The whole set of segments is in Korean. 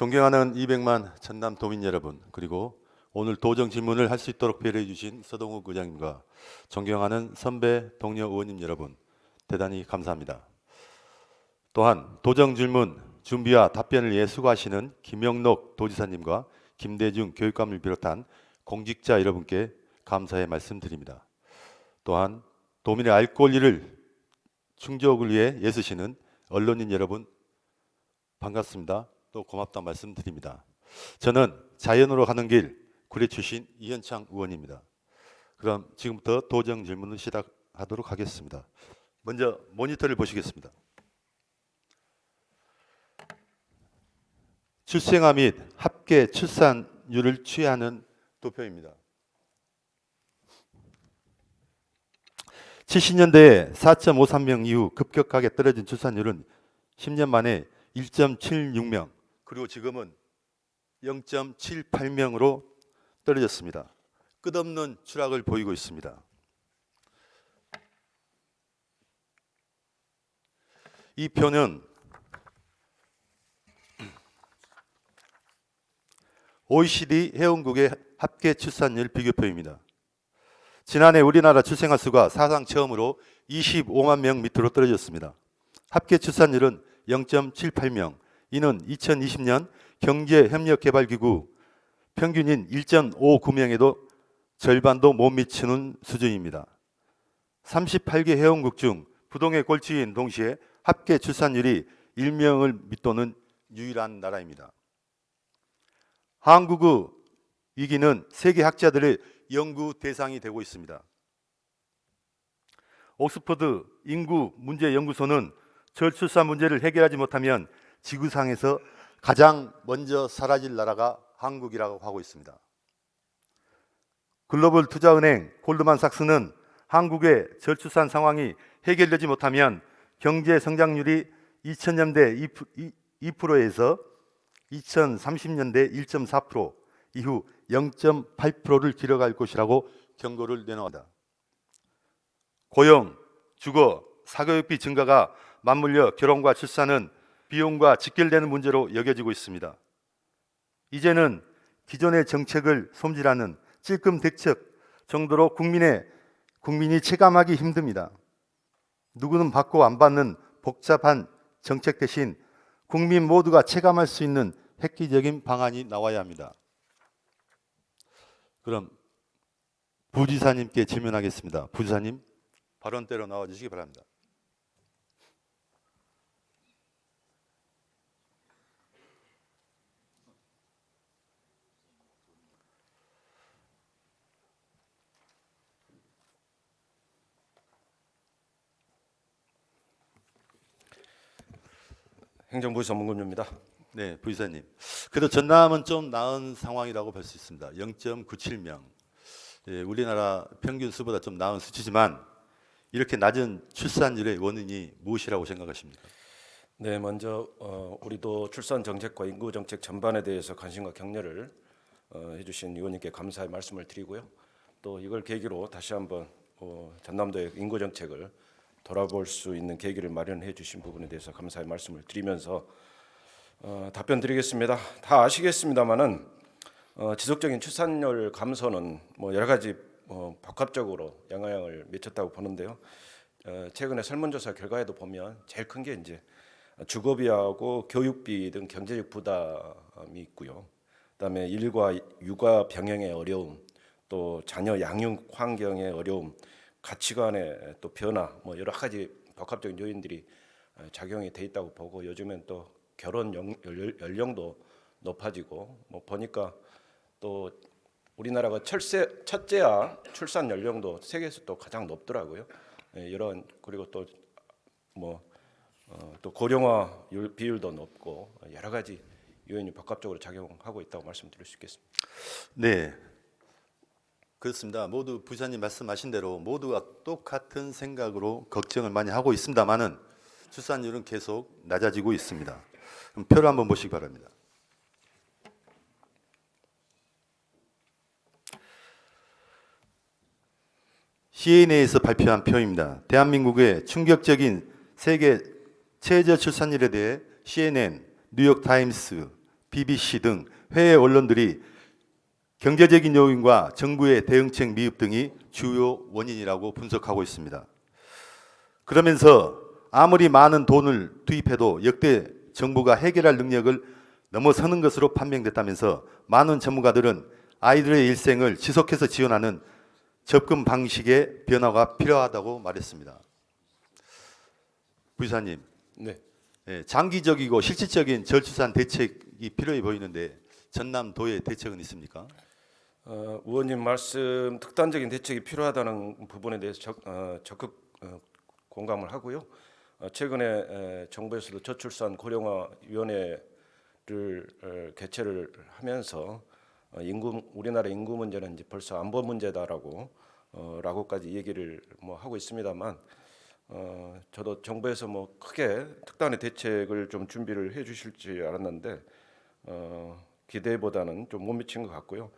존경하는 200만 전남 도민 여러분, 그리고 오늘 도정 질문을 할 수 있도록 배려해 주신 서동욱 의장님과 존경하는 선배 동료 의원님 여러분, 대단히 감사합니다. 또한 도정 질문 준비와 답변을 위해 수고하시는 김영록 도지사님과 김대중 교육감을 비롯한 공직자 여러분께 감사의 말씀드립니다. 또한 도민의 알 권리를 충족을 위해 애쓰시는 언론인 여러분 반갑습니다. 또 고맙다 말씀드립니다. 저는 자연으로 가는 길 구례 출신 이현창 의원입니다. 그럼 지금부터 도정 질문을 시작하도록 하겠습니다. 먼저 모니터를 보시겠습니다. 출생아 및 합계 출산율을 취하는 도표입니다. 70년대에 4.53명 이후 급격하게 떨어진 출산율은 10년 만에 1.76명, 그리고 지금은 0.78명으로 떨어졌습니다. 끝없는 추락을 보이고 있습니다. 이 표는 OECD 회원국의 합계 출산율 비교표입니다. 지난해 우리나라 출생아 수가 사상 처음으로 25만 명 밑으로 떨어졌습니다. 합계 출산율은 0.78명, 이는 2020년 경제협력개발기구 평균인 1.59명에도 절반도 못 미치는 수준입니다. 38개 회원국 중 부동의 꼴찌인 동시에 합계 출산율이 1명을 밑도는 유일한 나라입니다. 한국의 위기는 세계 학자들의 연구 대상이 되고 있습니다. 옥스퍼드 인구문제연구소는 저출산 문제를 해결하지 못하면 지구상에서 가장 먼저 사라질 나라가 한국이라고 하고 있습니다. 글로벌 투자은행 골드만삭스는 한국의 저출산 상황이 해결되지 못하면 경제 성장률이 2000년대 2%에서 2030년대 1.4%, 이후 0.8%를 기록할 것이라고 경고를 내놓았다. 고용, 주거, 사교육비 증가가 맞물려 결혼과 출산은 비용과 직결되는 문제로 여겨지고 있습니다. 이제는 기존의 정책을 손질하는 찔끔대척 정도로 국민이 체감하기 힘듭니다. 누구는 받고 안 받는 복잡한 정책 대신 국민 모두가 체감할 수 있는 획기적인 방안이 나와야 합니다. 그럼 부지사님께 질문하겠습니다. 부지사님, 발언대로 나와주시기 바랍니다. 행정부 전문군입니다. 네, 부지사님. 그래도 전남은 좀 나은 상황이라고 볼 수 있습니다. 0.97명. 예, 우리나라 평균 수보다 좀 나은 수치지만 이렇게 낮은 출산율의 원인이 무엇이라고 생각하십니까? 네, 먼저 우리도 출산 정책과 인구 정책 전반에 대해서 관심과 격려를 해주신 의원님께 감사의 말씀을 드리고요. 또 이걸 계기로 다시 한번 전남도의 인구 정책을 돌아볼 수 있는 계기를 마련해 주신 부분에 대해서 감사의 말씀을 드리면서 답변 드리겠습니다. 다 아시겠습니다만은 지속적인 출산율 감소는 뭐 여러 가지 복합적으로 영향을 미쳤다고 보는데요. 최근에 설문조사 결과에도 보면 제일 큰 게 이제 주거비하고 교육비 등 경제적 부담이 있고요. 그다음에 일과 육아 병행의 어려움, 또 자녀 양육 환경의 어려움, 가치관의 또 변화, 뭐 여러 가지 복합적인 요인들이 작용이 돼 있다고 보고, 요즘엔 또 결혼 연령도 높아지고, 뭐 보니까 또 우리나라가 첫째야 출산 연령도 세계에서 또 가장 높더라고요. 이런, 그리고 또 뭐 또 고령화 비율도 높고 여러 가지 요인이 복합적으로 작용하고 있다고 말씀드릴 수 있겠습니다. 네, 그렇습니다. 모두 부지사님 말씀하신 대로 모두가 똑같은 생각으로 걱정을 많이 하고 있습니다만은 출산율은 계속 낮아지고 있습니다. 그럼 표를 한번 보시기 바랍니다. CNA에서 발표한 표입니다. 대한민국의 충격적인 세계 최저 출산율에 대해 CNN, 뉴욕타임스, BBC 등 해외 언론들이 경제적인 요인과 정부의 대응책 미흡 등이 주요 원인이라고 분석하고 있습니다. 그러면서 아무리 많은 돈을 투입해도 역대 정부가 해결할 능력을 넘어서는 것으로 판명됐다면서 많은 전문가들은 아이들의 일생을 지속해서 지원하는 접근 방식의 변화가 필요하다고 말했습니다. 부이사님, 네. 장기적이고 실질적인 저출산 대책이 필요해 보이는데 전남도의 대책은 있습니까? 의원님 말씀 특단적인 대책이 필요하다는 부분에 대해서 적극 공감을 하고요. 최근에 정부에서도 저출산 고령화 위원회를 개최를 하면서 우리나라 인구 문제는 이제 벌써 안보 문제다라고까지 얘기를 뭐 하고 있습니다만 저도 정부에서 뭐 크게 특단의 대책을 좀 준비를 해주실지 알았는데 기대보다는 좀 못 미친 것 같고요.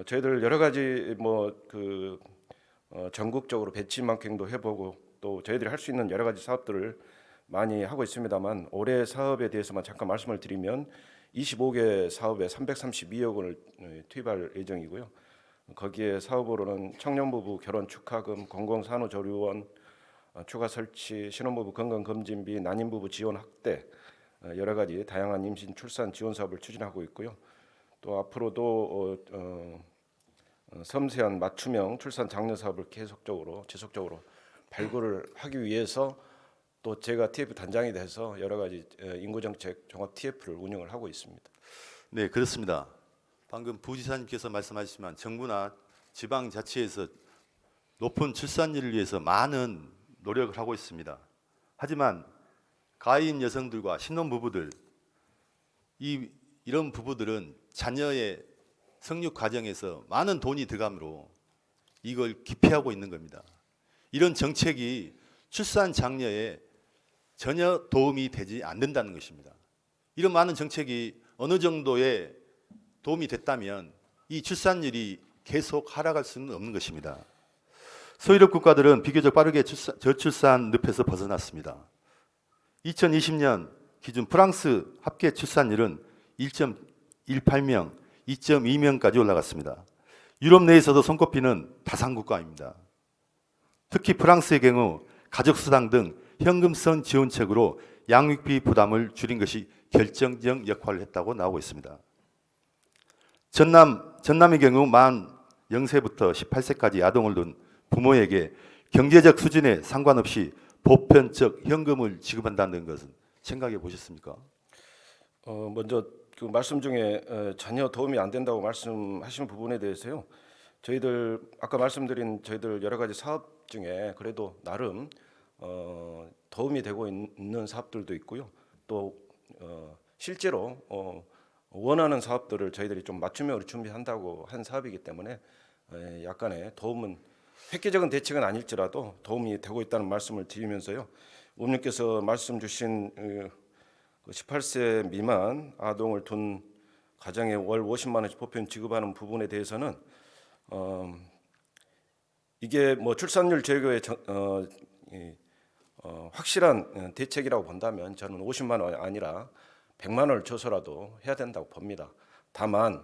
저희들 여러 가지 전국적으로 배치망킹도 해보고 또 저희들이 할 수 있는 여러 가지 사업들을 많이 하고 있습니다만 올해 사업에 대해서만 잠깐 말씀을 드리면 25개 사업에 332억 원을 투입할 예정이고요. 거기에 사업으로는 청년부부 결혼 축하금, 공공산후조리원 추가 설치, 신혼부부 건강검진비, 난임부부 지원 확대, 여러 가지 다양한 임신 출산 지원 사업을 추진하고 있고요. 또 앞으로도 섬세한 맞춤형 출산 장려 사업을 계속적으로 지속적으로 발굴을 하기 위해서 또 제가 TF 단장이 돼서 여러 가지 인구정책 종합 TF를 운영을 하고 있습니다. 네, 그렇습니다. 방금 부지사님께서 말씀하셨지만 정부나 지방자치에서 높은 출산율을 위해서 많은 노력을 하고 있습니다. 하지만 가인 여성들과 신혼부부들 이런 부부들은 자녀의 성육 과정에서 많은 돈이 들어가므로 이걸 기피하고 있는 겁니다. 이런 정책이 출산 장려에 전혀 도움이 되지 않는다는 것입니다. 이런 많은 정책이 어느 정도의 도움이 됐다면 이 출산율이 계속 하락할 수는 없는 것입니다. 소유럽 국가들은 비교적 빠르게 저출산 늪에서 벗어났습니다. 2020년 기준 프랑스 합계 출산율은 1.18명, 2.2명까지 올라갔습니다. 유럽 내에서도 손꼽히는 다산국가입니다. 특히 프랑스의 경우 가족수당 등 현금성 지원책으로 양육비 부담을 줄인 것이 결정적 역할을 했다고 나오고 있습니다. 전남의 경우 만 0세부터 18세까지 아동을 둔 부모에게 경제적 수준에 상관없이 보편적 현금을 지급한다는 것은 생각해 보셨습니까? 먼저 그 말씀 중에 전혀 도움이 안 된다고 말씀하신 부분에 대해서요. 저희들 아까 말씀드린 저희들 여러 가지 사업 중에 그래도 나름 도움이 되고 있는 사업들도 있고요. 또 실제로 원하는 사업들을 저희들이 좀 맞춤형으로 준비한다고 한 사업이기 때문에 약간의 도움은 획기적인 대책은 아닐지라도 도움이 되고 있다는 말씀을 드리면서요. 의원님께서 말씀 주신 18세 미만 아동을 둔 가정에 월 50만 원씩 보편 지급하는 부분에 대해서는 이게 뭐 출산율 제고의 확실한 대책이라고 본다면 저는 50만 원이 아니라 100만 원을 줘서라도 해야 된다고 봅니다. 다만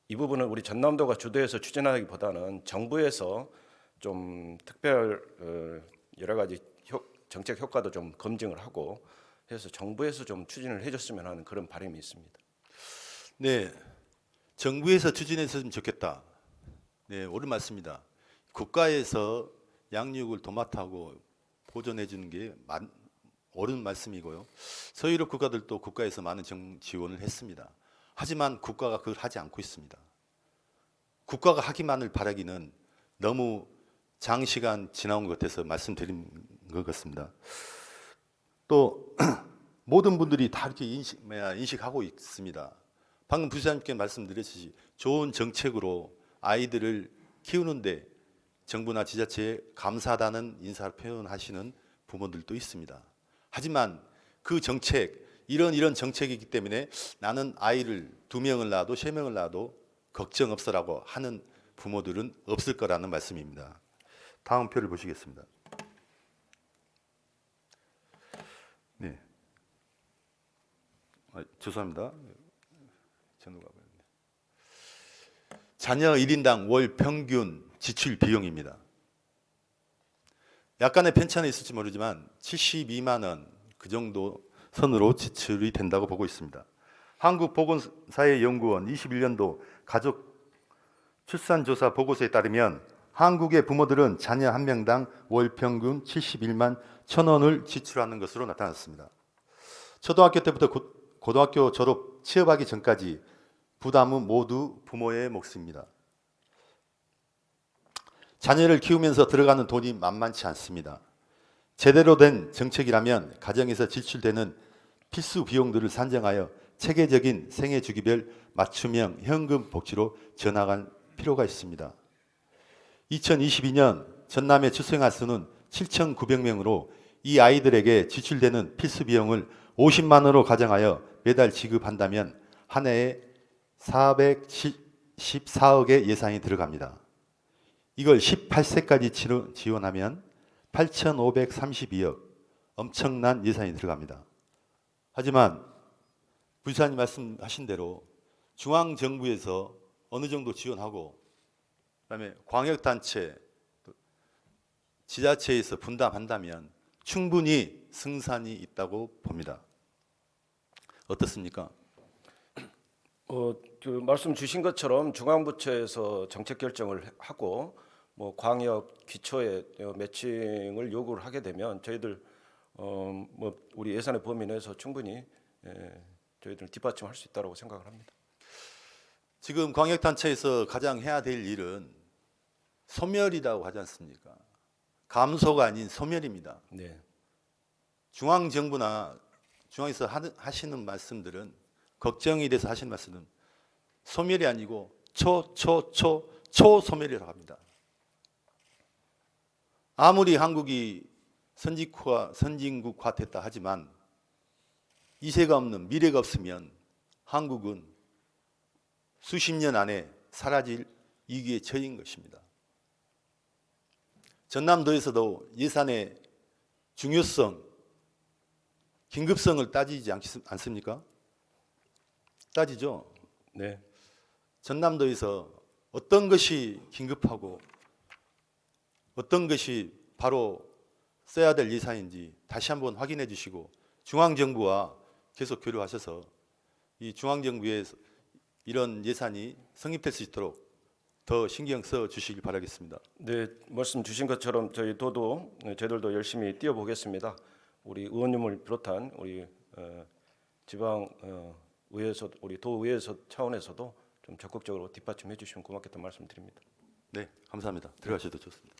이 부분은 우리 전남도가 주도해서 추진하기보다는 정부에서 좀 특별 여러 가지 정책 효과도 좀 검증을 하고 해서 정부에서 좀 추진을 해줬으면 하는 그런 바람이 있습니다. 네, 정부에서 추진했으면 좋겠다. 네, 옳은 말씀입니다. 국가에서 양육을 도맡아하고 보존해 주는 게 옳은 말씀이고요. 서유럽 국가들도 국가에서 많은 지원을 했습니다. 하지만 국가가 그걸 하지 않고 있습니다. 국가가 하기만을 바라기는 너무 장시간 지나온 것 같아서 말씀드린 것 같습니다. 또 모든 분들이 다 이렇게 인식하고 있습니다. 방금 부시장님께 말씀드렸듯이 좋은 정책으로 아이들을 키우는데 정부나 지자체에 감사하다는 인사를 표현하시는 부모들도 있습니다. 하지만 그 정책, 이런 정책이기 때문에 나는 아이를 2명을 낳아도 3명을 낳아도 걱정 없어라고 하는 부모들은 없을 거라는 말씀입니다. 다음 표를 보시겠습니다. 네. 죄송합니다. 전후가 보였네. 자녀 1인당 월 평균 지출 비용입니다. 약간의 편차는 있을지 모르지만 72만 원 그 정도 선으로 지출이 된다고 보고 있습니다. 한국보건사회연구원 21년도 가족 출산조사 보고서에 따르면 한국의 부모들은 자녀 한 명당 월 평균 71만 1,000원을 지출하는 것으로 나타났습니다. 초등학교 때부터 고등학교 졸업 취업하기 전까지 부담은 모두 부모의 몫입니다. 자녀를 키우면서 들어가는 돈이 만만치 않습니다. 제대로 된 정책이라면 가정에서 지출되는 필수 비용들을 산정하여 체계적인 생애 주기별 맞춤형 현금 복지로 전환할 필요가 있습니다. 2022년 전남의 출생아 수는 7,900명으로 이 아이들에게 지출되는 필수 비용을 50만 원으로 가정하여 매달 지급한다면 한 해에 414억의 예산이 들어갑니다. 이걸 18세까지 지원하면 8,532억, 엄청난 예산이 들어갑니다. 하지만 부지사님 말씀하신 대로 중앙정부에서 어느 정도 지원하고 그다음에 광역단체, 지자체에서 분담한다면 충분히 승산이 있다고 봅니다. 어떻습니까? 그 말씀 주신 것처럼 중앙부처에서 정책 결정을 하고 뭐 광역 기초에 매칭을 요구를 하게 되면 저희들 뭐 우리 예산의 범위 내에서 충분히 저희들 뒷받침할 수 있다고 생각을 합니다. 지금 광역단체에서 가장 해야 될 일은 소멸이라고 하지 않습니까? 감소가 아닌 소멸입니다. 네. 중앙정부나 중앙에서 하시는 말씀들은 걱정이 돼서 하시는 말씀은 소멸이 아니고 초소멸이라고 합니다. 아무리 한국이 선진국화 됐다 하지만 이세가 없는 미래가 없으면 한국은 수십 년 안에 사라질 위기에 처인 것입니다. 전남도에서도 예산의 중요성, 긴급성을 따지지 않습니까? 따지죠. 네. 전남도에서 어떤 것이 긴급하고 어떤 것이 바로 써야 될 예산인지 다시 한번 확인해 주시고 중앙정부와 계속 교류하셔서 이 중앙정부에서 이런 예산이 성립될 수 있도록 더 신경 써 주시길 바라겠습니다. 네, 말씀 주신 것처럼 저희들도 열심히 뛰어보겠습니다. 우리 의원님을 비롯한 우리 지방 의회에서 우리 도의회에서 차원에서도 좀 적극적으로 뒷받침해 주시면 고맙겠다는 말씀드립니다. 네, 감사합니다. 들어가셔도 좋습니다.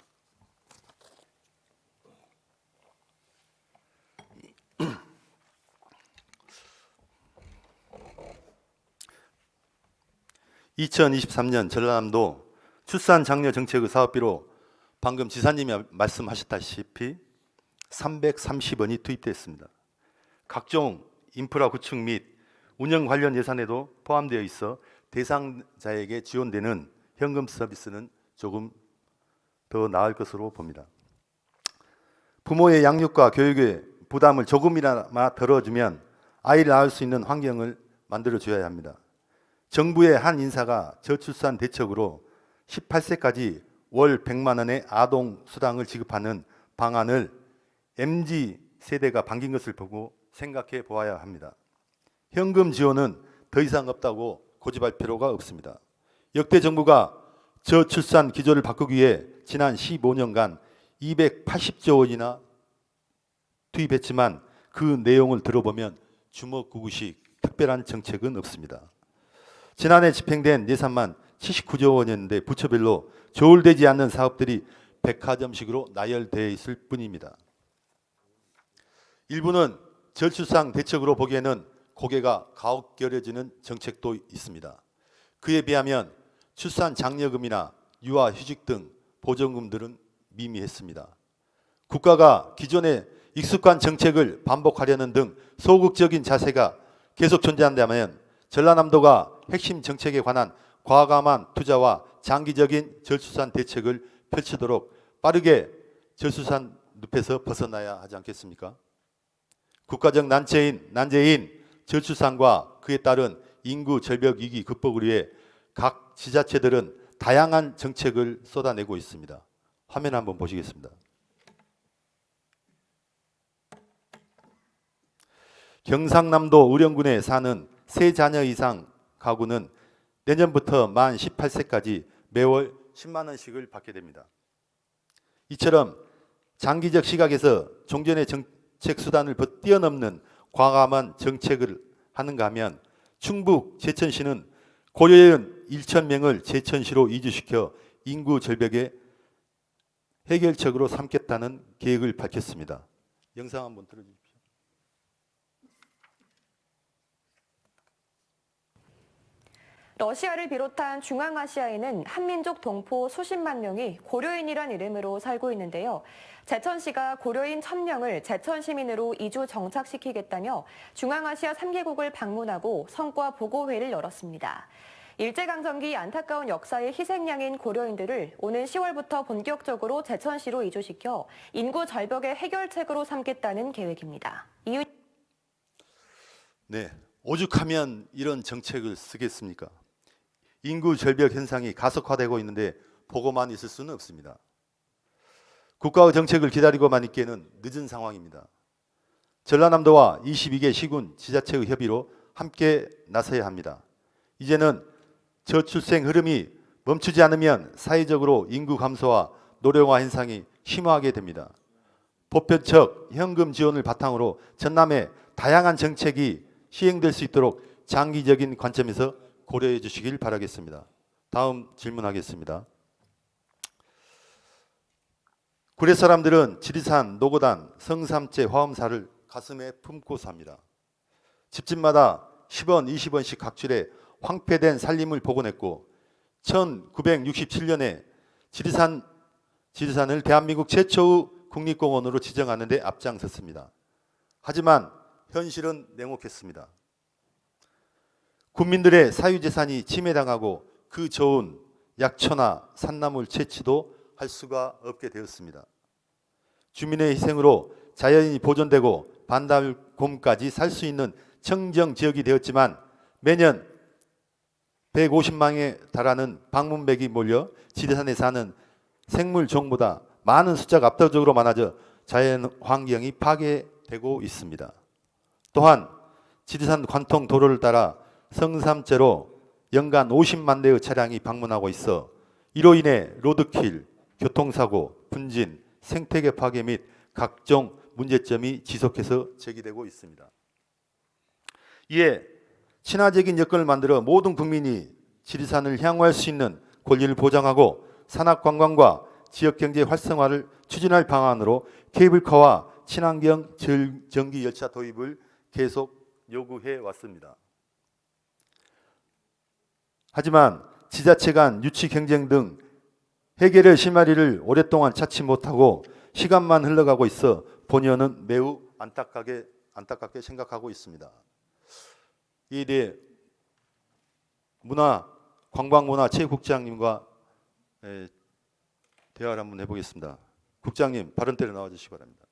(2023년) 전라남도 출산 장려 정책의 사업비로 방금 지사님이 말씀하셨다시피 330원이 투입됐습니다. 각종 인프라 구축 및 운영 관련 예산에도 포함되어 있어 대상자에게 지원되는 현금 서비스는 조금 더 나을 것으로 봅니다. 부모의 양육과 교육의 부담을 조금이나마 덜어주면 아이를 낳을 수 있는 환경을 만들어줘야 합니다. 정부의 한 인사가 저출산 대책으로 18세까지 월 100만 원의 아동 수당을 지급하는 방안을 MZ세대가 반긴 것을 보고 생각해 보아야 합니다. 현금 지원은 더 이상 없다고 고집할 필요가 없습니다. 역대 정부가 저출산 기조를 바꾸기 위해 지난 15년간 280조 원이나 투입했지만 그 내용을 들어보면 주먹구구식 특별한 정책은 없습니다. 지난해 집행된 예산만 79조 원이었는데 부처별로 조율되지 않는 사업들이 백화점식으로 나열되어 있을 뿐입니다. 일부는 저출산 대책으로 보기에는 고개가 가혹거려지는 정책도 있습니다. 그에 비하면 출산 장려금이나 유아휴직 등 보조금들은 미미했습니다. 국가가 기존의 익숙한 정책을 반복하려는 등 소극적인 자세가 계속 존재한다면 전라남도가 핵심 정책에 관한 과감한 투자와 장기적인 저출산 대책을 펼치도록 빠르게 저출산 늪에서 벗어나야 하지 않겠습니까? 국가적 난제인 저출산과 그에 따른 인구 절벽 위기 극복을 위해 각 지자체들은 다양한 정책을 쏟아내고 있습니다. 화면 한번 보시겠습니다. 경상남도 의령군에 사는 세 자녀 이상 가구는 내년부터 만 18세까지 매월 10만 원씩을 받게 됩니다. 이처럼 장기적 시각에서 종전의 정책 수단을 뛰어넘는 과감한 정책을 하는가 하면 충북 제천시는 고려인 1,000명을 제천시로 이주시켜 인구 절벽의 해결책으로 삼겠다는 계획을 밝혔습니다. 영상 한번 들어주십시오. 러시아를 비롯한 중앙아시아에는 한민족 동포 수십만 명이 고려인이란 이름으로 살고 있는데요. 제천시가 고려인 1,000명을 제천 시민으로 이주 정착시키겠다며 중앙아시아 3개국을 방문하고 성과 보고회를 열었습니다. 일제강점기 안타까운 역사의 희생양인 고려인들을 오는 10월부터 본격적으로 제천시로 이주시켜 인구 절벽의 해결책으로 삼겠다는 계획입니다. 네, 오죽하면 이런 정책을 쓰겠습니까? 인구 절벽 현상이 가속화되고 있는데 보고만 있을 수는 없습니다. 국가의 정책을 기다리고만 있기에는 늦은 상황입니다. 전라남도와 22개 시군 지자체의 협의로 함께 나서야 합니다. 이제는 저출생 흐름이 멈추지 않으면 사회적으로 인구 감소와 노령화 현상이 심화하게 됩니다. 보편적 현금 지원을 바탕으로 전남의 다양한 정책이 시행될 수 있도록 장기적인 관점에서 고려해 주시길 바라겠습니다. 다음 질문하겠습니다. 구례 사람들은 지리산, 노고단, 성삼재, 화엄사를 가슴에 품고 삽니다. 집집마다 10원, 20원씩 각출해 황폐된 산림을 복원했고 1967년에 지리산을 대한민국 최초의 국립공원으로 지정하는 데 앞장섰습니다. 하지만 현실은 냉혹했습니다. 국민들의 사유재산이 침해당하고 그 좋은 약초나 산나물 채취도 할 수가 없게 되었습니다. 주민의 희생으로 자연이 보존되고 반달곰까지 살 수 있는 청정 지역이 되었지만 매년 150만에 달하는 방문객이 몰려 지리산에 사는 생물 종보다 많은 숫자가 압도적으로 많아져 자연 환경이 파괴되고 있습니다. 또한 지리산 관통 도로를 따라 성삼재로 연간 50만 대의 차량이 방문하고 있어 이로 인해 로드킬, 교통사고, 분진, 생태계 파괴 및 각종 문제점이 지속해서 제기되고 있습니다. 이에 친화적인 여건을 만들어 모든 국민이 지리산을 향유할 수 있는 권리를 보장하고 산악관광과 지역경제 활성화를 추진할 방안으로 케이블카와 친환경 전기열차 도입을 계속 요구해 왔습니다. 하지만 지자체 간 유치 경쟁 등 해결의 실마리를 오랫동안 찾지 못하고 시간만 흘러가고 있어 본의원은 매우 안타깝게 생각하고 있습니다. 이에 대해 관광문화체육국장님과 대화를 한번 해보겠습니다. 국장님, 발언대로 나와주시기 바랍니다.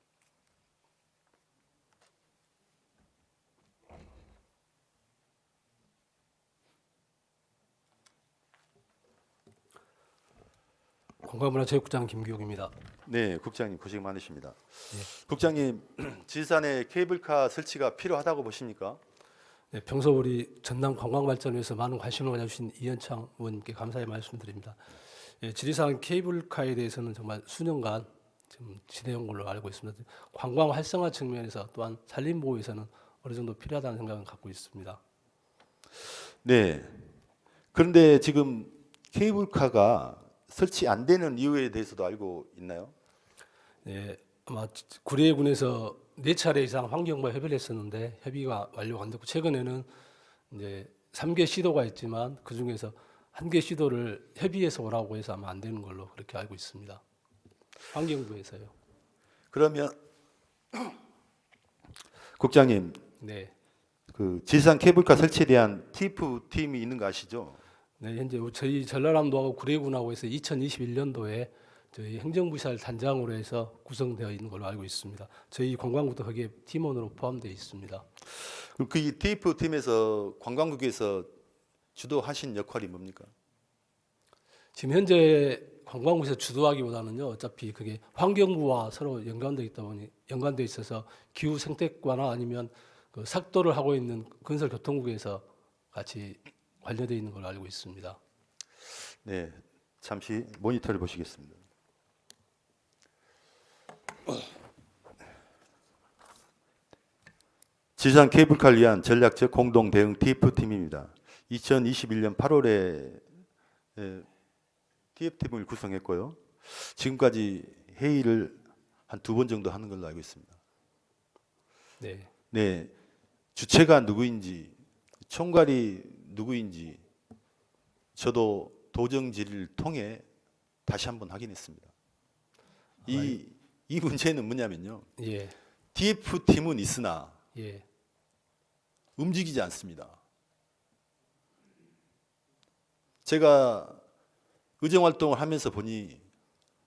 관광문화체육국장 김기욱입니다. 네, 국장님 고생 많으십니다. 네. 국장님, 지리산에 케이블카 설치가 필요하다고 보십니까? 네, 평소 우리 전남 관광발전을 위해서 많은 관심을 가져주신 이현창 의원님께 감사의 말씀드립니다. 예, 지리산 케이블카에 대해서는 정말 수년간 지금 진행한 걸로 알고 있습니다. 관광 활성화 측면에서 또한 산림 보호에서는 어느 정도 필요하다는 생각을 갖고 있습니다. 네. 그런데 지금 케이블카가 설치 안 되는 이유에 대해서도 알고 있나요? 네, 아마 구례군에서 4차례 이상 환경부와 협의를 했었는데 협의가 완료가 안 됐고 최근에는 이제 3개 시도가 있지만 그 중에서 1개 시도를 협의해서 오라고 해서 아마 안 되는 걸로 그렇게 알고 있습니다. 환경부에서요. 그러면 국장님, 네. 그 지리산 케이블카 설치에 대한 TF 팀이 있는 거 아시죠? 네, 현재 저희 전라남도하고 구례군하고 해서 2021년도에 저희 행정부시할 단장으로 해서 구성되어 있는 걸로 알고 있습니다. 저희 관광부도 거기에 팀원으로 포함되어 있습니다. 그럼 그 TF 팀에서 관광국에서 주도하신 역할이 뭡니까? 지금 현재 관광부에서 주도하기보다는요, 어차피 그게 환경부와 서로 연관돼 있어서 기후 생태과나 아니면 그 삭도를 하고 있는 건설교통국에서 같이 관련되어 있는 걸로 알고 있습니다. 네, 잠시 모니터를 보시겠습니다. 지상 케이블카를 위한 전략적 공동 대응 TF 팀입니다. 2021년 8월에 TF 팀을 구성했고요. 지금까지 회의를 한 2번 정도 하는 걸로 알고 있습니다. 네, 네, 주체가 누구인지, 총괄이 누구인지 저도 도정 질의를 통해 다시 한번 확인했습니다. 이 문제는 뭐냐면요. 예, TF 팀은 있으나 예, 움직이지 않습니다. 제가 의정 활동을 하면서 보니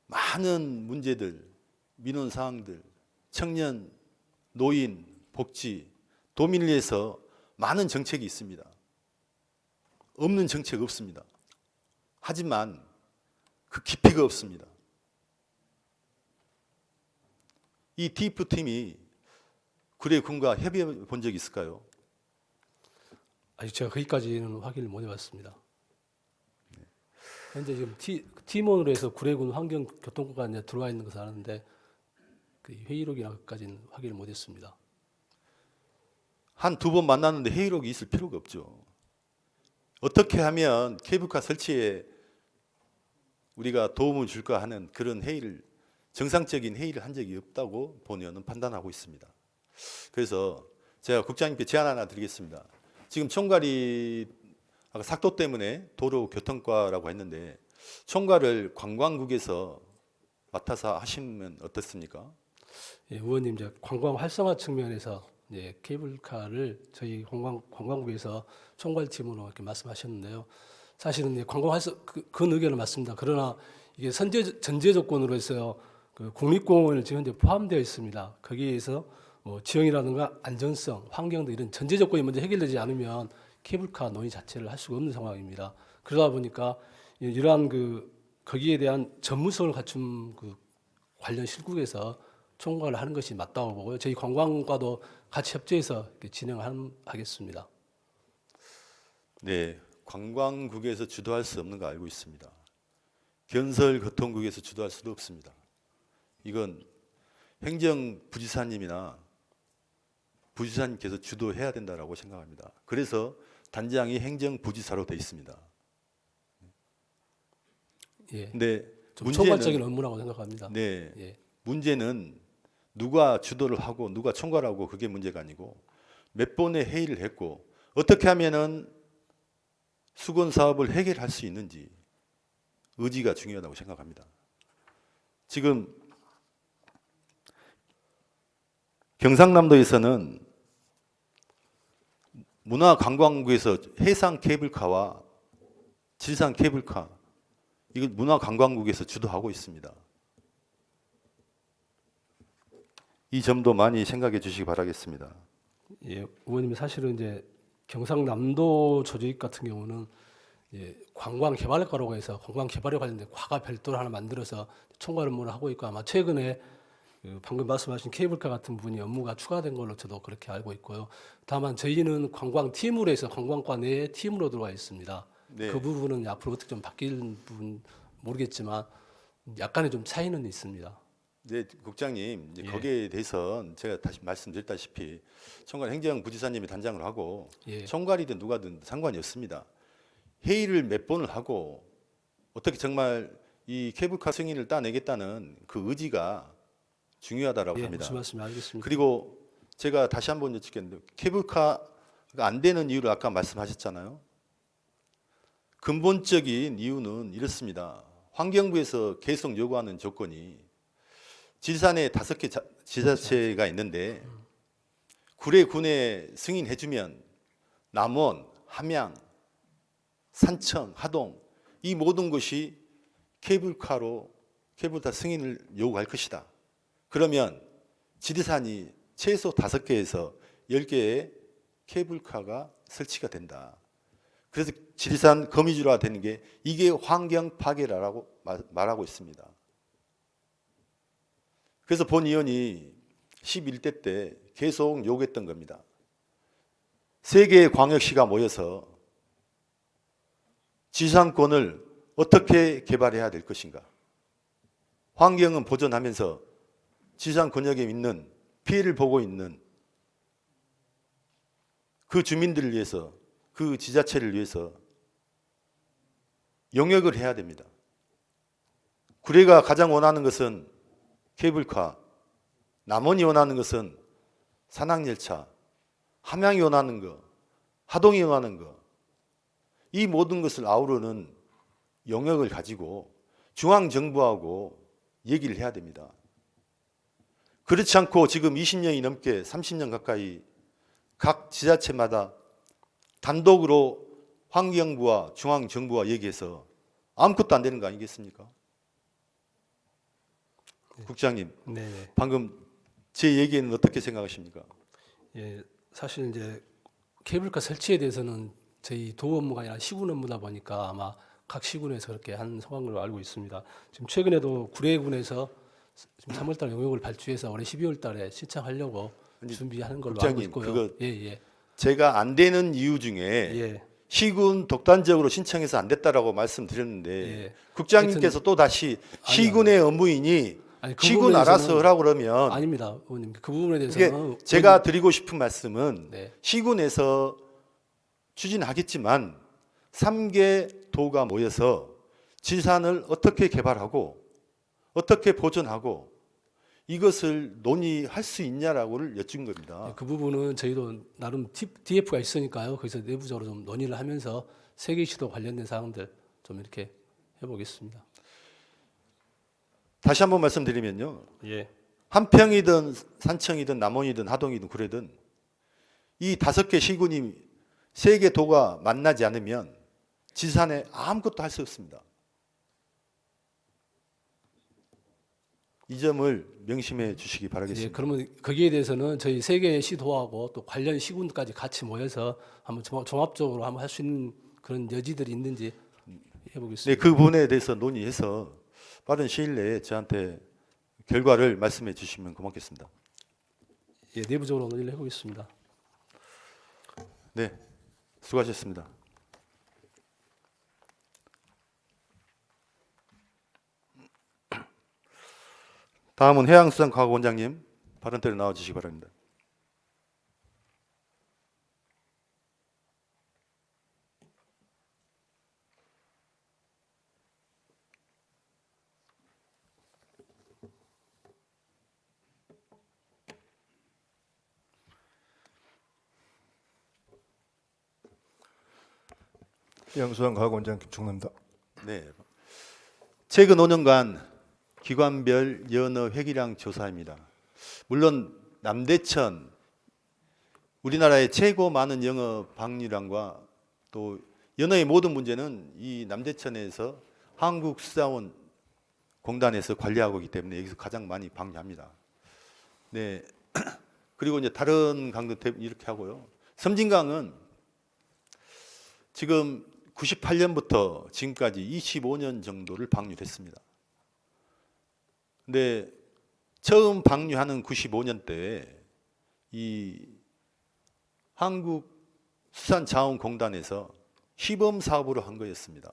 많은 문제들, 민원 사항들, 청년, 노인, 복지, 도민을 위해서 많은 정책이 있습니다. 없는 정책 없습니다. 하지만 그 깊이가 없습니다. 이 TF 팀이 구례군과 협의해 본 적이 있을까요? 아직 제가 거기까지는 확인을 못 해봤습니다. 현재 지금 팀원으로 해서 구례군 환경교통국가 이제 들어와 있는 것을 아는데 그 회의록이나까지는 확인을 못했습니다. 한 2번 만났는데 회의록이 있을 필요가 없죠. 어떻게 하면 케이블카 설치에 우리가 도움을 줄까 하는 그런 회의를, 정상적인 회의를 한 적이 없다고 본의원은 판단하고 있습니다. 그래서 제가 국장님께 제안 하나 드리겠습니다. 지금 총괄이 아까 삭도 때문에 도로교통과라고 했는데 총괄을 관광국에서 맡아서 하시면 어떻습니까? 예, 의원님 이제 관광 활성화 측면에서 이제 케이블카를 저희 관광국에서 총괄팀으로 이렇게 말씀하셨는데요. 사실은 이제 관광 활성 그런 의견은 맞습니다. 그러나 이게 전제 조건으로 해서 그 국립공원을 지금 현재 포함되어 있습니다. 거기에서 뭐 지형이라든가 안전성, 환경 등 이런 전제 조건이 먼저 해결되지 않으면 케이블카 논의 자체를 할 수가 없는 상황입니다. 그러다 보니까 이러한 그 거기에 대한 전문성을 갖춘 그 관련 실국에서 총괄을 하는 것이 맞다고 보고요. 저희 관광과도 같이 협조해서 진행하겠습니다. 네, 관광국에서 주도할 수 없는 거 알고 있습니다. 건설교통국에서 주도할 수도 없습니다. 이건 행정부지사님이나 부지사님께서 주도해야 된다고 생각합니다. 그래서 단장이 행정부지사로 되어 있습니다. 예, 근데 좀 총괄적인 업무라고 생각합니다. 네, 예, 문제는 누가 주도를 하고 누가 총괄하고 그게 문제가 아니고 몇 번의 회의를 했고 어떻게 하면은 수건 사업을 해결할 수 있는지 의지가 중요하다고 생각합니다. 지금 경상남도에서는 문화관광국에서 해상 케이블카와 지상 케이블카 이걸 문화관광국에서 주도하고 있습니다. 이 점도 많이 생각해 주시기 바라겠습니다. 예, 의원님 사실은 이제 경상남도 조직 같은 경우는 관광개발과라고 해서 관광개발에 관련된 과가 별도로 하나 만들어서 총괄 업무를 하고 있고 아마 최근에 그 방금 말씀하신 케이블카 같은 부분이 업무가 추가된 걸로 저도 그렇게 알고 있고요. 다만 저희는 관광팀으로 해서 관광과 내에 팀으로 들어와 있습니다. 네. 그 부분은 앞으로 어떻게 좀 바뀔 부분 모르겠지만 약간의 좀 차이는 있습니다. 네, 국장님 이제 예. 거기에 대해서 제가 다시 말씀드렸다시피 총괄 행정부지사님이 단장을 하고 예. 총괄이든 누가든 상관이 없습니다. 회의를 몇 번을 하고 어떻게 정말 이 케이블카 승인을 따내겠다는 그 의지가 중요하다라고 예, 합니다. 무슨 말씀인지 알겠습니다. 그리고 제가 다시 한번 여쭙겠는데 케이블카가 안 되는 이유를 아까 말씀하셨잖아요. 근본적인 이유는 이렇습니다. 환경부에서 계속 요구하는 조건이 지리산에 5개 지자체가 있는데 구례군에 승인해주면 남원, 함양, 산청, 하동 이 모든 것이 케이블카로 케이블카 승인을 요구할 것이다. 그러면 지리산이 최소 5개에서 10개의 케이블카가 설치가 된다. 그래서 지리산 거미줄화 되는 게 이게 환경 파괴라고 말하고 있습니다. 그래서 본 의원이 11대 때 계속 요구했던 겁니다. 3개의 광역시가 모여서 지리산권을 어떻게 개발해야 될 것인가. 환경은 보존하면서 지리산 권역에 있는 피해를 보고 있는 그 주민들을 위해서, 그 지자체를 위해서 용역을 해야 됩니다. 구례가 가장 원하는 것은 케이블카, 남원이 원하는 것은 산악열차, 함양이 원하는 것, 하동이 원하는 것, 이 모든 것을 아우르는 용역을 가지고 중앙정부하고 얘기를 해야 됩니다. 그렇지 않고 지금 20년이 넘게 30년 가까이 각 지자체마다 단독으로 환경부와 중앙정부와 얘기해서 아무것도 안 되는 거 아니겠습니까? 국장님, 네. 방금 제 얘기는 어떻게 생각하십니까? 예, 사실 이제 케이블카 설치에 대해서는 저희 도 업무가 아니라 시군 업무다 보니까 아마 각 시군에서 그렇게 한 상황으로 알고 있습니다. 지금 최근에도 구례군에서 지금 3월달 용역을 발주해서 올해 12월달에 신청하려고 준비하는 걸로 알고 국장님, 있고요. 그거 예. 제가 안 되는 이유 중에 예. 시군 독단적으로 신청해서 안 됐다라고 말씀드렸는데 예. 국장님께서 또 다시 시군의 업무인이 아니, 그 시군 부분에 알아서 대해서는- 하라고 그러면 아닙니다, 의원님. 그 부분에 이게 대해서는 제가 드리고 싶은 말씀은 네. 시군에서 추진하겠지만 3개 도가 모여서 지리산을 어떻게 개발하고 어떻게 보존하고 이것을 논의할 수 있냐라고를 여쭌 겁니다. 그 부분은 저희도 나름 DF가 있으니까요. 거기서 내부적으로 좀 논의를 하면서 세계시도 관련된 사항들 좀 이렇게 해보겠습니다. 다시 한번 말씀드리면요. 예. 한평이든 산청이든 남원이든 하동이든 구례든 이 5개 시군이 3개 도가 만나지 않으면 지리산에 아무것도 할 수 없습니다. 이 점을 명심해 주시기 예, 바라겠습니다. 그러면 거기에 대해서는 저희 세 개의 시도하고 또 관련 시군까지 같이 모여서 한번 종합적으로 한번 할 수 있는 그런 여지들이 있는지 해보겠습니다. 네, 그 부분에 대해서 논의해서 빠른 시일 내에 저한테 결과를 말씀해 주시면 고맙겠습니다. 예, 내부적으로 논의를 해보겠습니다. 네, 수고하셨습니다. 다음은 해양수산과학원장님 발언대로 나와 주시기 바랍니다. 해양수산과학원장 김충남입니다. 네, 최근 5년간 기관별 연어 회기량 조사입니다. 물론 남대천 우리나라의 최고 많은 연어 방류량과 또 연어의 모든 문제는 이 남대천에서 한국수자원 공단에서 관리하고 있기 때문에 여기서 가장 많이 방류합니다. 네, 그리고 이제 다른 강도 이렇게 하고요. 섬진강은 지금 98년부터 지금까지 25년 정도를 방류했습니다. 근데 처음 방류하는 95년 때 이 한국수산자원공단에서 시범 사업으로 한 거였습니다.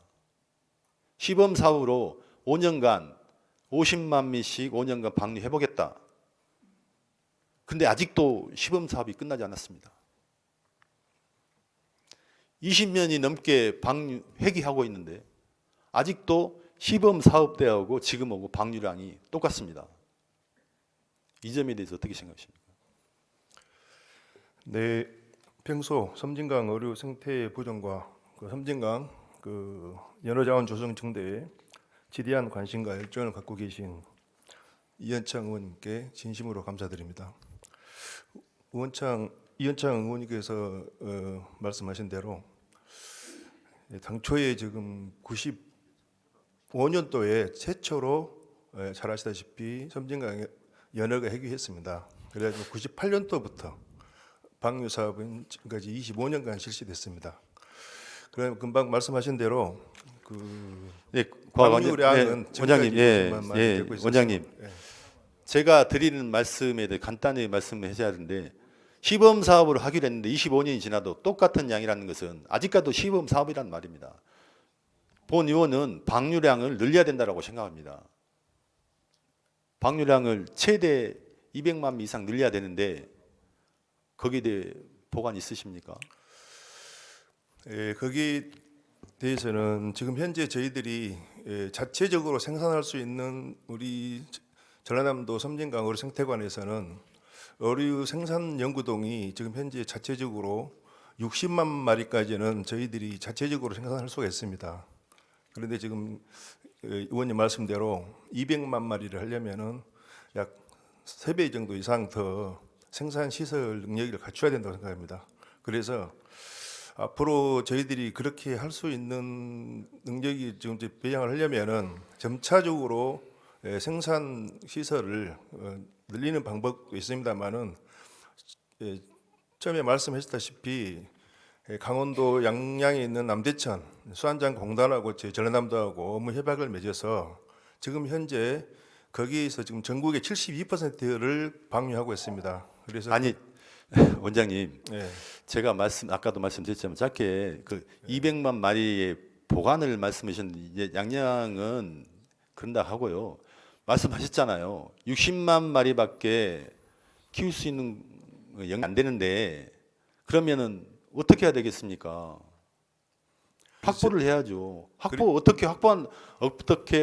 시범 사업으로 5년간 50만 미씩 5년간 방류해 보겠다. 근데 아직도 시범 사업이 끝나지 않았습니다. 20년이 넘게 방류 회기하고 있는데 아직도 시범 사업 때하고 지금하고 방류량이 똑같습니다. 이 점에 대해서 어떻게 생각하십니까? 네, 평소 섬진강 어류 생태 보존과 섬진강 연어자원 조성 증대에 지대한 관심과 열정을 갖고 계신 이현창 의원님께 진심으로 감사드립니다. 이현창 의원님께서 말씀하신 대로 당초에 지금 95년도에 최초로 잘 아시다시피 섬진강 연허가 해규했습니다. 그래가지고 98년도부터 방류 사업은 지금까지 25년간 실시됐습니다. 그럼 금방 말씀하신 대로 네, 방류량은 원장님, 되고 있었습니다. 원장님, 제가 드리는 말씀에 대해 간단히 말씀을 해줘야 하는데 시범 사업을 하기로 했는데 25년이 지나도 똑같은 양이라는 것은 아직까지도 시범 사업이란 말입니다. 본 의원은 방류량을 늘려야 된다고 생각합니다. 방류량을 최대 200만 미 이상 늘려야 되는데 거기에 대해 보관 있으십니까? 거기에 대해서는 지금 현재 저희들이 자체적으로 생산할 수 있는 우리 전라남도 섬진강 어류 생태관에서는 어류 생산 연구동이 지금 현재 자체적으로 60만 마리까지는 저희들이 자체적으로 생산할 수가 있습니다. 그런데 지금 의원님 말씀대로 200만 마리를 하려면은 약 3배 정도 이상 더 생산 시설 능력을 갖춰야 된다고 생각합니다. 그래서 앞으로 저희들이 그렇게 할 수 있는 능력이 지금 이제 배양을 하려면은 점차적으로 생산 시설을 늘리는 방법도 있습니다만은 처음에 말씀하셨다시피 강원도 양양에 있는 남대천 수안장 공단하고 제 전라남도하고 업무 협약을 맺어서 지금 현재 거기에서 지금 전국의 72%를 방류하고 있습니다. 그래서 아니 원장님, 네. 제가 아까도 말씀드렸지만 짧게 200만 마리의 보관을 말씀하셨는데 이제 양양은 그런다 하고요. 말씀하셨잖아요. 60만 마리밖에 키울 수 있는 영이 안 되는데 그러면은 어떻게 해야 되겠습니까? 확보를 해야죠. 어떻게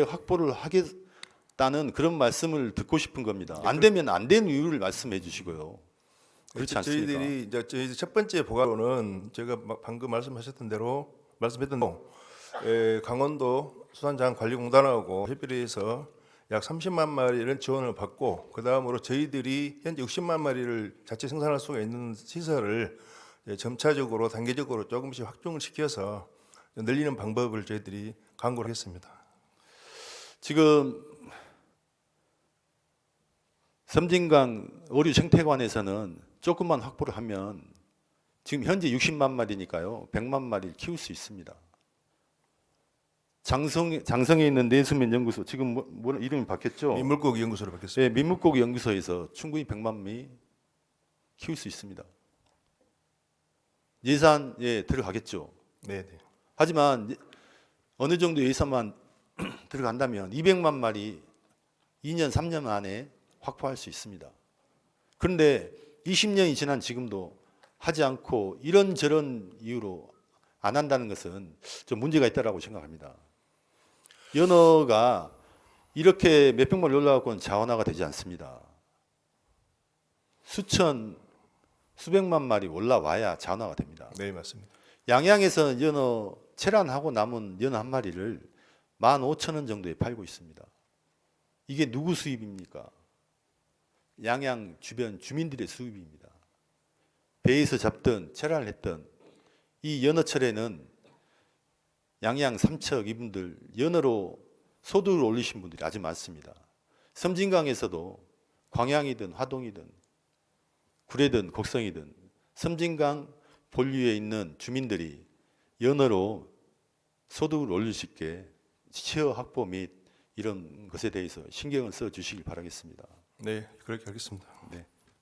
확보를 하겠다는 그런 말씀을 듣고 싶은 겁니다. 안 되면 안 되는 이유를 말씀해 주시고요. 그렇지 않습니까? 저희들이 이제 저희 첫 번째 보관로는 제가 방금 말씀했던 대로 강원도 수산자원관리공단하고 협의를 해서 약 30만 마리를 지원을 받고 그 다음으로 저희들이 현재 60만 마리를 자체 생산할 수가 있는 시설을 점차적으로 단계적으로 조금씩 확충을 시켜서 늘리는 방법을 저희들이 강구를 했습니다. 지금 섬진강 어류 생태관에서는 조금만 확보를 하면 지금 현재 60만 마리니까요. 100만 마리를 키울 수 있습니다. 장성에 있는 내수면 연구소 지금 뭐 이름이 바뀌었죠? 민물고기 연구소로 바뀌었습니다. 네, 민물고기 연구소에서 충분히 100만 마리 키울 수 있습니다. 예산에 들어가겠죠. 네. 하지만 어느 정도 예산만 들어간다면 200만 마리 2년 3년 안에 확보할 수 있습니다. 그런데 20년이 지난 지금도 하지 않고 이런저런 이유로 안 한다는 것은 좀 문제가 있다고 생각합니다. 연어가 이렇게 몇백 마리 올라가고는 자원화가 되지 않습니다. 수백만 마리 올라와야 자원화가 됩니다. 네, 맞습니다. 양양에서는 연어 체란하고 남은 연어 한 마리를 15,000원 정도에 팔고 있습니다. 이게 누구 수입입니까? 양양 주변 주민들의 수입입니다. 배에서 잡던 체란을 했던 이 연어철에는 양양 삼척 이분들 연어로 소득을 올리신 분들이 아주 많습니다. 섬진강에서도 광양이든 화동이든 구례든 곡성이든 섬진강 본류에 있는 주민들이 연어로 소득을 올릴 수 있게 취어 확보 및 이런 것에 대해서 신경을 써 주시길 바라겠습니다. 네, 그렇게 하겠습니다.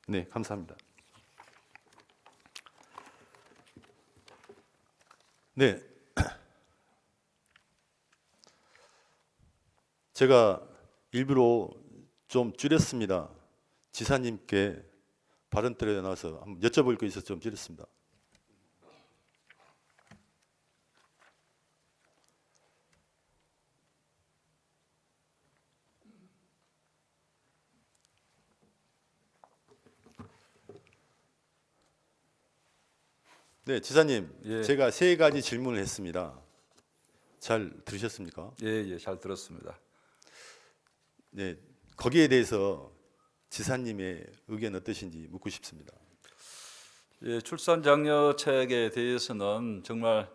네, 감사합니다. 네, 제가 일부러 좀 줄였습니다. 지사님께 발언 때려 나와서 한번 여쭤볼 거 있어서 좀 줄였습니다. 네, 지사님, 예. 제가 3가지 질문을 했습니다. 잘 들으셨습니까? 예, 잘 들었습니다. 네, 거기에 대해서 지사님의 의견 어떠신지 묻고 싶습니다. 예, 출산 장려책에 대해서는 정말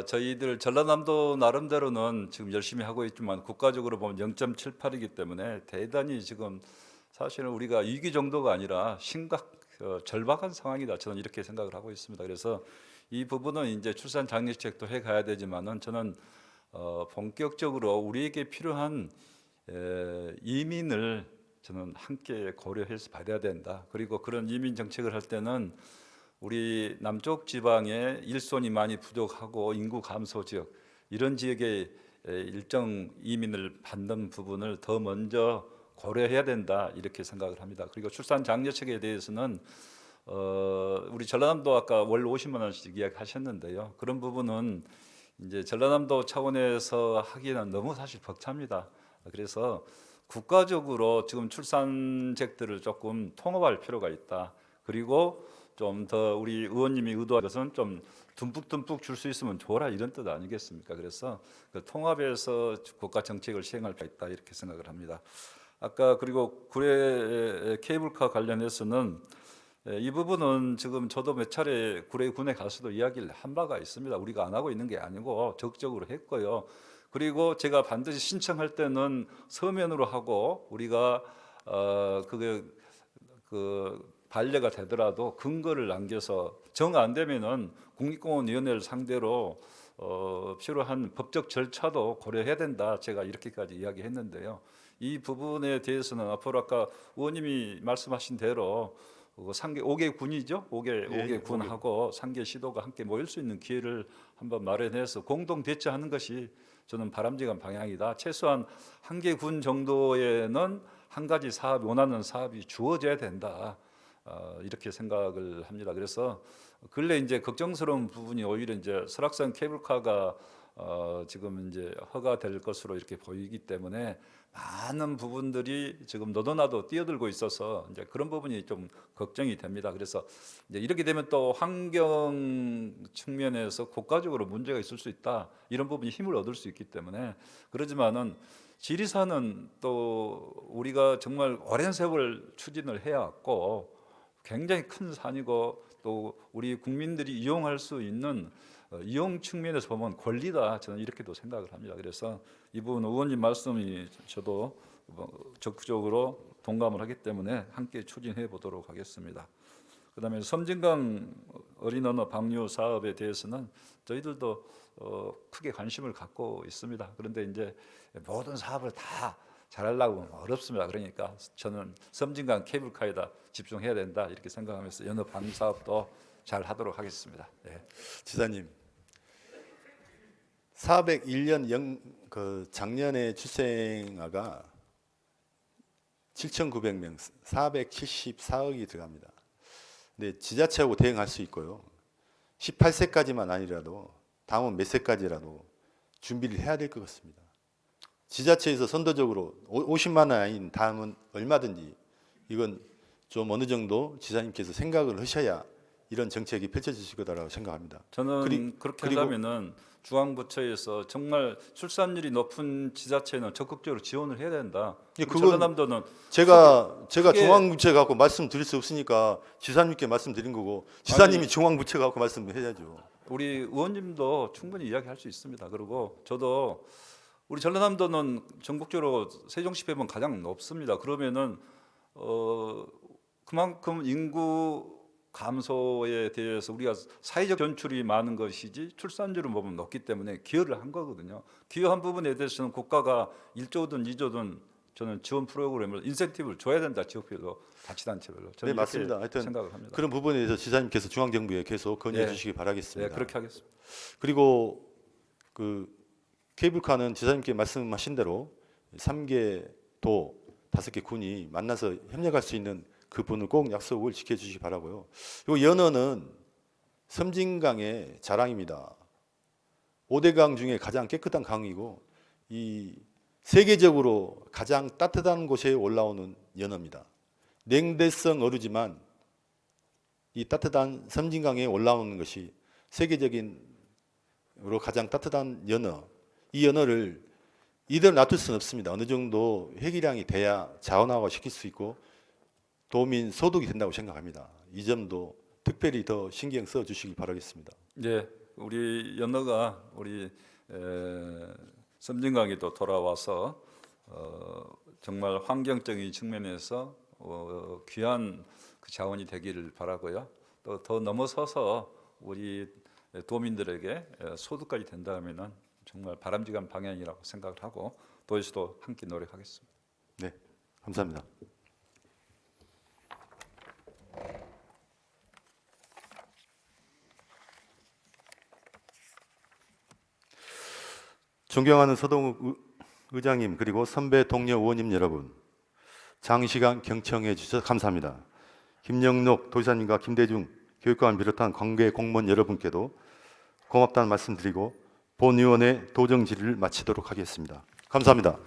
저희들 전라남도 나름대로는 지금 열심히 하고 있지만 국가적으로 보면 0.78이기 때문에 대단히 지금 사실은 우리가 위기 정도가 아니라 절박한 상황이다. 저는 이렇게 생각을 하고 있습니다. 그래서 이 부분은 이제 출산 장려책도 해 가야 되지만은 저는 본격적으로 우리에게 필요한 이민을 저는 함께 고려해서 받아야 된다. 그리고 그런 이민 정책을 할 때는 우리 남쪽 지방에 일손이 많이 부족하고 인구 감소 지역 이런 지역에 일정 이민을 받는 부분을 더 먼저 고려해야 된다 이렇게 생각을 합니다. 그리고 출산 장려책에 대해서는 우리 전라남도 아까 월 50만 원씩 이야기하셨는데요. 그런 부분은 이제 전라남도 차원에서 하기에는 너무 사실 벅찹니다. 그래서 국가적으로 지금 출산책들을 조금 통합할 필요가 있다. 그리고 좀 더 우리 의원님이 의도한 것은 좀 듬뿍듬뿍 줄 수 있으면 좋아라 이런 뜻 아니겠습니까? 그래서 그 통합해서 국가 정책을 시행할 필요가 있다 이렇게 생각을 합니다. 아까 그리고 구례 케이블카 관련해서는 이 부분은 지금 저도 몇 차례 구례군에 가서도 이야기를 한 바가 있습니다. 우리가 안 하고 있는 게 아니고 적극적으로 했고요. 그리고 제가 반드시 신청할 때는 서면으로 하고 우리가 그게 반려가 되더라도 근거를 남겨서 정 안 되면은 국립공원위원회를 상대로 필요한 법적 절차도 고려해야 된다. 제가 이렇게까지 이야기했는데요. 이 부분에 대해서는 앞으로 아까 의원님이 말씀하신 대로 5개 군이죠. 5개 군하고 3개 시도가 함께 모일 수 있는 기회를 한번 마련해서 공동 대처하는 것이 저는 바람직한 방향이다. 최소한 1개 군 정도에는 한 가지 사업, 원하는 사업이 주어져야 된다. 이렇게 생각을 합니다. 그래서 근래 이제 걱정스러운 부분이 오히려 이제 설악산 케이블카가 지금 이제 허가될 것으로 이렇게 보이기 때문에 많은 부분들이 지금 너도나도 뛰어들고 있어서 이제 그런 부분이 좀 걱정이 됩니다. 그래서 이제 이렇게 되면 또 환경 측면에서 국가적으로 문제가 있을 수 있다. 이런 부분이 힘을 얻을 수 있기 때문에 그러지만은 지리산은 또 우리가 정말 오랜 세월 추진을 해왔고 굉장히 큰 산이고 또 우리 국민들이 이용할 수 있는 이용 측면에서 보면 권리다 저는 이렇게도 생각을 합니다. 그래서 이 부분 의원님 말씀이 저도 적극적으로 동감을 하기 때문에 함께 추진해 보도록 하겠습니다. 그다음에 섬진강 어린 언어 방류 사업에 대해서는 저희들도 크게 관심을 갖고 있습니다. 그런데 이제 모든 사업을 다 잘하려고 하면 어렵습니다. 그러니까 저는 섬진강 케이블카에다 집중해야 된다 이렇게 생각하면서 연어 방류 사업도 잘 하도록 하겠습니다. 네. 지사님, 401년 작년에 출생아가 7,900명, 474억이 들어갑니다. 근데 지자체하고 대응할 수 있고요. 18세까지만 아니라도 다음은 몇 세까지라도 준비를 해야 될 것 같습니다. 지자체에서 선도적으로 50만 원 아닌 다음은 얼마든지 이건 좀 어느 정도 지사님께서 생각을 하셔야 이런 정책이 펼쳐지실 거다라고 생각합니다. 저는 그렇게 하려면은 중앙부처에서 정말 출산율이 높은 지자체는 적극적으로 지원을 해야 된다. 예, 우리 전라남도는 제가 크게 중앙부처 갖고 말씀드릴 수 없으니까 지사님께 말씀드린 거고 지사님이 중앙부처 갖고 말씀해야죠. 우리 의원님도 충분히 이야기할 수 있습니다. 그리고 저도 우리 전라남도는 전국적으로 세종시 배분 가장 높습니다. 그러면은 그만큼 인구 감소에 대해서 우리가 사회적 전출이 많은 것이지 출산율을 보면 높기 때문에 기여를 한 거거든요. 기여한 부분에 대해서는 국가가 1조든 2조든 저는 지원 프로그램을 인센티브를 줘야 된다. 지역별로, 자치단체별로. 저는 네, 맞습니다. 하여튼 생각을 합니다. 그런 부분에 대해서 지사님께서 중앙정부에 계속 건의해 네. 주시기 바라겠습니다. 네, 그렇게 하겠습니다. 그리고 그 케이블카는 지사님께 말씀하신 대로 3개 도 5개 군이 만나서 협력할 수 있는 그 분을 꼭 약속을 지켜주시기 바라고요. 이 연어는 섬진강의 자랑입니다. 5대 강 중에 가장 깨끗한 강이고 이 세계적으로 가장 따뜻한 곳에 올라오는 연어입니다. 냉대성 어류지만 이 따뜻한 섬진강에 올라오는 것이 세계적으로 가장 따뜻한 연어. 이 연어를 이대로 놔둘 수는 없습니다. 어느 정도 회기량이 돼야 자원화가 시킬 수 있고 도민 소득이 된다고 생각합니다. 이 점도 특별히 더 신경 써 주시기 바라겠습니다. 네, 우리 연어가 우리 섬진강에도 돌아와서 정말 환경적인 측면에서 귀한 그 자원이 되기를 바라고요. 또 더 넘어서서 우리 도민들에게 소득까지 된다면은 정말 바람직한 방향이라고 생각을 하고 도에서도 함께 노력하겠습니다. 네, 감사합니다. 존경하는 서동욱 의장님 그리고 선배 동료 의원님 여러분, 장시간 경청해 주셔서 감사합니다. 김영록 도지사님과 김대중 교육감을 비롯한 관계 공무원 여러분께도 고맙다는 말씀드리고 본 의원의 도정 질의를 마치도록 하겠습니다. 감사합니다.